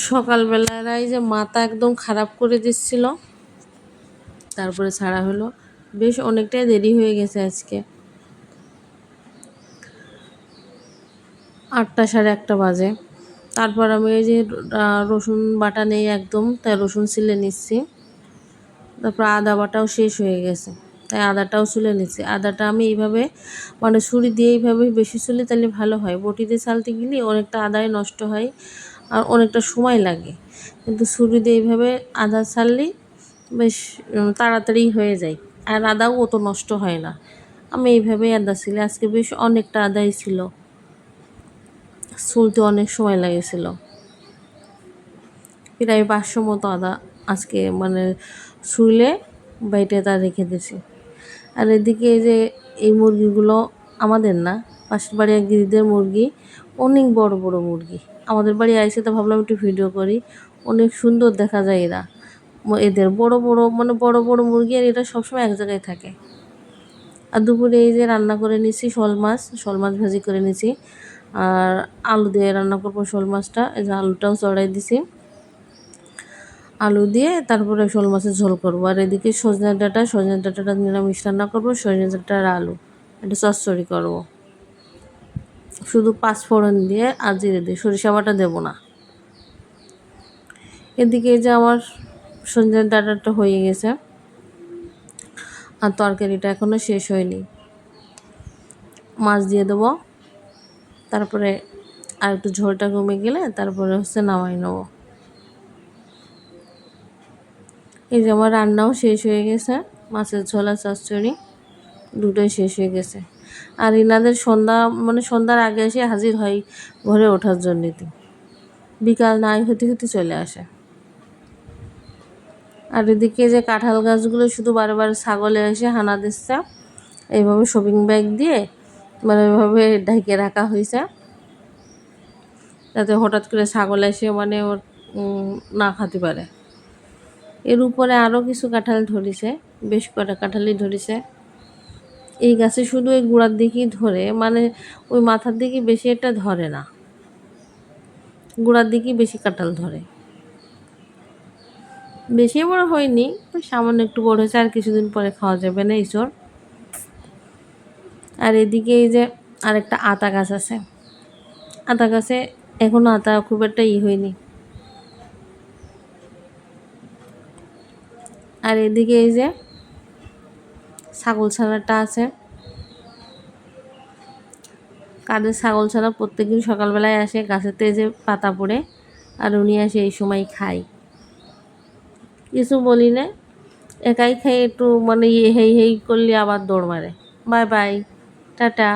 সকালবেলার এই যে মাথা একদম খারাপ করে দিচ্ছিল, তারপরে ছাড়া হলো। বেশ অনেকটাই দেরি হয়ে গেছে আজকে, 8টা সাড়ে 1টা বাজে। তারপর আমি এই যে রসুন বাটা নেই একদম, তাই রসুন ছিলে নিচ্ছি। তারপর আদা বাটাও শেষ হয়ে গেছে, তাই আদাটাও ছুলে নিচ্ছি। আদাটা আমি এইভাবে মানে ছুরি দিয়ে এইভাবে বেশি ছুলে তাহলে ভালো হয়। বটি দিয়ে ছালতে গেলে অনেকটা আদায় নষ্ট হয় আর অনেকটা সময় লাগে, কিন্তু ছুরি দিয়ে এইভাবে আদা ছাড়লেই বেশ তাড়াতাড়ি হয়ে যায়, আর আদাও অত নষ্ট হয় না। আমি এইভাবেই আদা ছিলে, আজকে বেশ অনেকটা আদাই ছিল, ছুলতে অনেক সময় লেগেছিল। প্রায় 500 মতো আদা আজকে মানে ছুলে বাইটে তা রেখে দিয়েছি। আর এদিকে এই যে এই মুরগিগুলো আমাদের না, পাশের বাড়ি এক দিদিদের মুরগি, অনেক বড় বড় মুরগি। আমাদের বাড়ি আইসে তো ভাবলাম একটু ভিডিও করি, অনেক সুন্দর দেখা যায় এরা। এদের বড় বড় মানে বড় বড় মুরগি, আর এরা সবসময় এক জায়গায় থাকে। আর দুপুরে এই যে রান্না করে নিছি শোল মাছ ভাজি করে নিছি, আর আলু দিয়ে রান্না করবো শোল মাছটা। এই যে আলুটাও চড়াই দিছি, আলু দিয়ে তারপরে শোল মাছের ঝোল করবো। আর এদিকে সজনে ডাঁটাটা নিরামিষ রান্না করবো, সজনে ডাঁটা আর আলু এটা চচ্চড়ি করবো, শুধু 5 ফোড়ন দিয়ে আর জিরে দিয়ে, সরিষা বাটা দেবো না। এদিকে যে আমার সজনে ডাঁটাটা হয়ে গেছে, আর তরকারিটা এখনও শেষ হয়নি। মাছ দিয়ে দেবো, তারপরে আর একটু ঝোলটা কমে গেলে তারপরে নামাই নেবো। এই যে আমার রান্নাও শেষ হয়ে গেছে, মাছের ঝোল আর চচ্চড়ি দুটোই শেষ হয়ে গেছে। আর ইনাদের সন্ধ্যার আগে এসে হাজির হয় ঘরে ওঠার জন্যে, বিকাল নাই হতে হতে চলে আসে। আর এদিকে যে কাঁঠাল গাছগুলো শুধু বারবার ছাগলে এসে হানা দিচ্ছে, এইভাবে শপিং ব্যাগ দিয়ে মানে এভাবে ঢেকে রাখা হয়েছে, যাতে হঠাৎ করে ছাগল এসে মানে ওর না খাতে পারে। এর উপরে আরও কিছু কাঁঠাল ধরেছে, বেশ কটা কাঁঠালই ধরেছে। এই গাছে শুধু এই গোড়ার দিকেই ধরে, মানে ওই মাথার দিকে বেশি একটা ধরে না, গোড়ার দিকেই বেশি কাঁঠাল ধরে। বেশি বড় হয়নি, সামান্য একটু বড় হয়েছে, আর কিছুদিন পরে খাওয়া যাবে না এইসব। আর এদিকে এই যে আরেকটা আতা গাছ আছে, আতা গাছে এখনও আতা খুব একটা হয়নি। আর এদিকে এই যে ছাগল ছানাটা আছে, কাদের ছাগল ছানা প্রত্যেকদিন সকালবেলায় আসে গাছেতে যে পাতা পড়ে, আর উনি আসে এই সময় খায়। কিছু বলি না, একাই খাই, একটু মানে হেই হেই করলে আবার দৌড় মারে। Bye bye, tata.